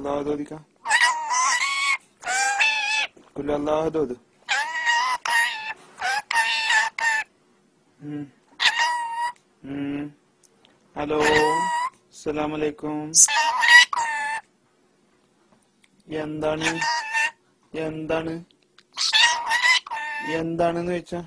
അല്ലാഹു ഓദിക്കാം. കുൽ അല്ലാഹു ഓത്. ഹലോ, അസ്സലാമലൈക്കും. എന്താണ് എന്താണെന്ന് ചോദിച്ചാ